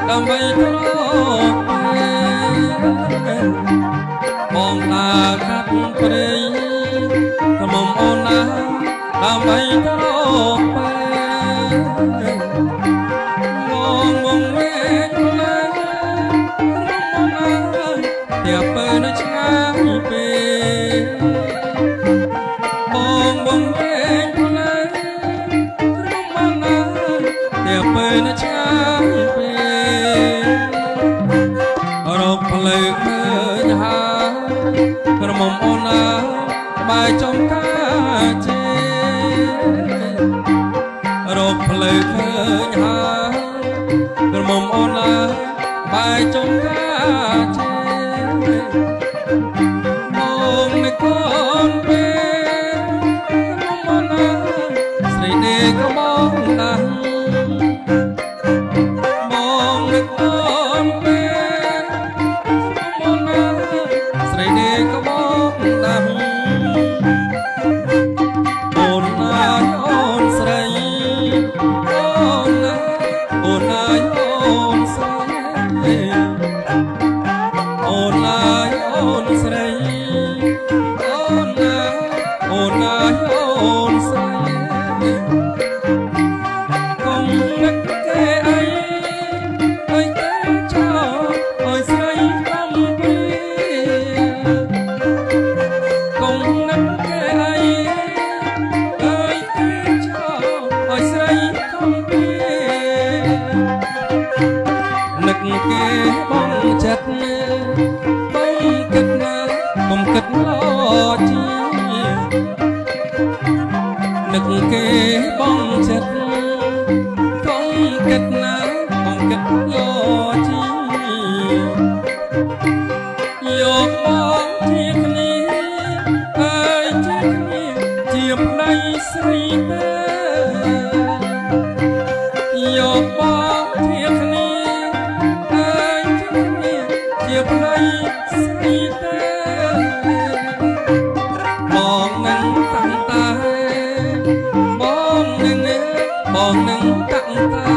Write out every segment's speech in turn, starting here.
ដើម្បីត្របងតាកាត់ព្រៃក្រុមអូនណាដើម្បីត្របងបងវែងណាក្រុមអូនណាតែបើនៅឆ្ងាយពេកបងបងវែងណាក្រុមអូនណាតែបើនៅឆ្ងាយពេករកផ្លូវឃើញហើយក្រមុំអូនណាបាយចំការជេរកផ្លូវឃើញហើយក្រមុំអូនណាបាយចំការជេមកនៅកូនពេលក្រមុំអូនណាស្រីដេកក៏មកណាស់មកនៅកូនពេលស្រីនេះក៏មកដាំអូនណាយអូនស្រីអូនណាអូនណាយអូនស្រីអូនណាយអូនស្រីអូនណាអូនណាយអូនស្រីកុំនឹកគេអីអើយគេចោលអើយស្រីកំពីកុំនឹកគេអីអើយគេចោលអើយស្រីកំពីនឹកគេបងចិត្តបងគិតណាកុំគិតឡជានឹកគេបងចិត្តកុំគិតណាកុំគិតឡជាយកបងជាគ្នាអើយជាគ្នាជាប្តីស្រីទេយកបងជាគ្នាអើយជាគ្នាជាប្តីស្រីទេបងនឹងតាំងតាបងនឹងតាំងតា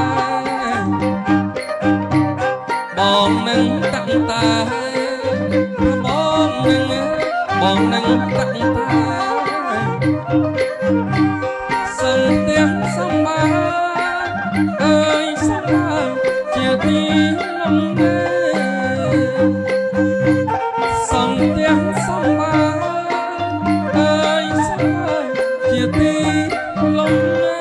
បងនឹងតាំងតាបងនឹងតាំងតាសំទាំងសំបាអើយសំបាជាទីលំនៅសំទាំងសំបាអើយសំបាជាទីលំនៅ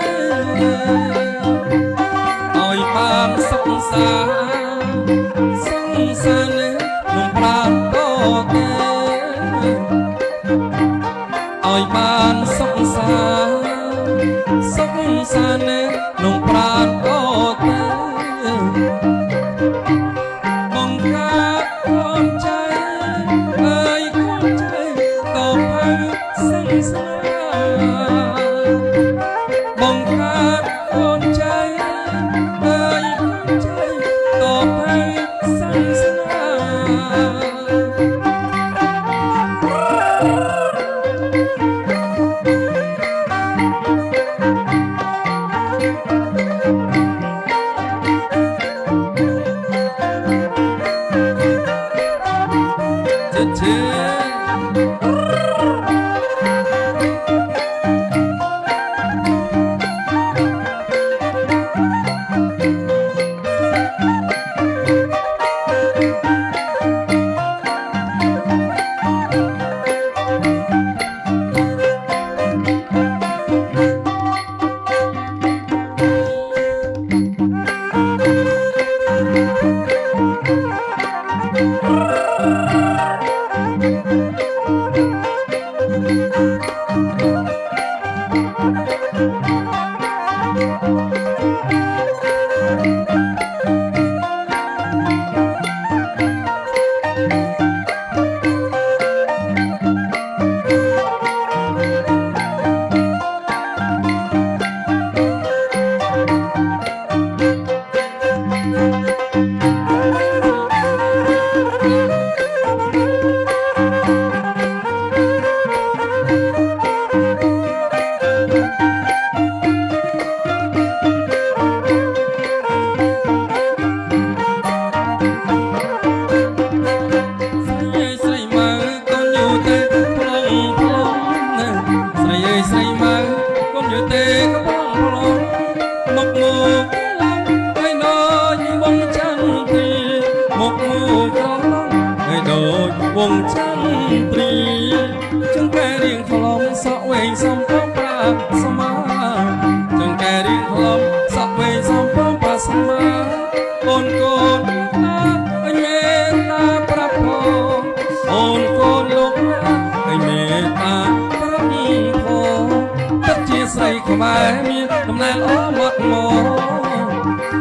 ឲ្យបានសុខសាន្តនេះនឹងប្រាំតទេឲ្យបានសុខសាន្តនេះនឹងប្រាំតទេបង្កើតកូនចៃអើយកូនចៃតបហើយសង្សារបង្កើតកូនចៃអើយកូនចៃតបហើយសង្សារ មាអូនកូនណាឲ្យមេត្តាប្រាប់ផងអូនកូនលោកណាឲ្យមេត្តាប្រាប់ផងពិតជាស្រីខ្មែរមានដំណើរល្អមក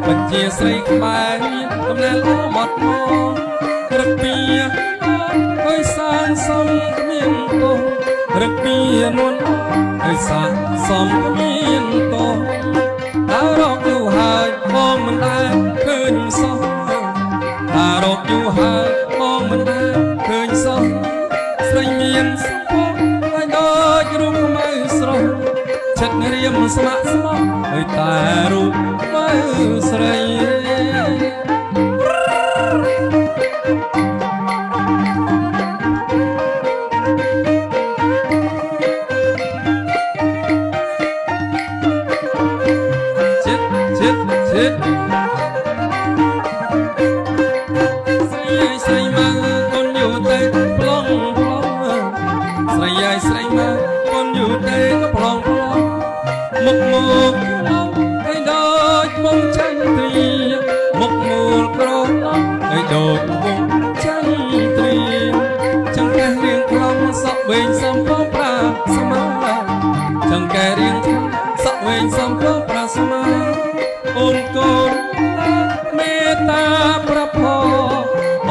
ពិតជាស្រីខ្មែរមានដំណើរល្អមករឹកពីឲ្យសាងសំគ្មានទោសរឹកពីនួនឲ្យសាងសំគ្មានទោសតារកយូរហើយបងមិនដែលឃើញសោះតារកយូរហើយបងមិនដែលឃើញសោះស្រីមានសុភឲ្យដូចរូបខ្មៅស្រស់ចិត្តរៀមស្ម័គ្រស្មោះឲ្យតែរូបខ្មៅស្រីស្រីមកកូនอยู่តែប្លង់ប្លង់ស្រីយាយស្រីមកកូនอยู่តែប្លង់ប្លង់មុខមកឡងឲ្យដូចបងចាញ់ទ្រីមុខមូលក្រឡងឲ្យដូចបងចាញ់ទ្រីចង្កេះរៀងខ្លំសក់វែងសំពោប្រាស្មាចង្កេះរៀងខ្លំសក់វែងសំពោប្រាស្មាអូនកូនមេត្តាប្រផ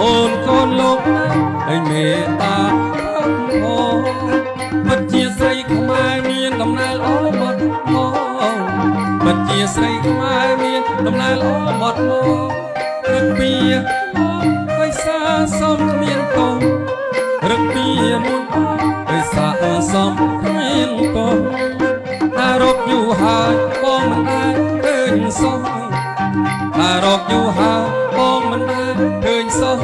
អូនកូនលោកណាឲ្យមេត្តាប្រផពិតជាស្រីខ្មែរមានដំណើរល្អមកពិតជាស្រីខ្មែរមានដំណើរល្អមករឹកពីឲ្យសាសំគ្មានតោរឹកពីមុនឲ្យសាសំគ្មានតោតារកយូរហើយបងមិនដែលឃើញសោះតារកយូរហើយបងមិនដែលឃើញសោះ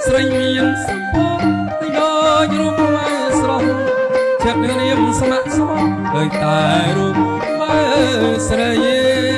ស្រីមានសុភឲ្យដូចរូបខ្មៅស្រស់ចិត្តរៀមស្ម័គ្រស្មោះឲ្យតែរូបខ្មៅស្រី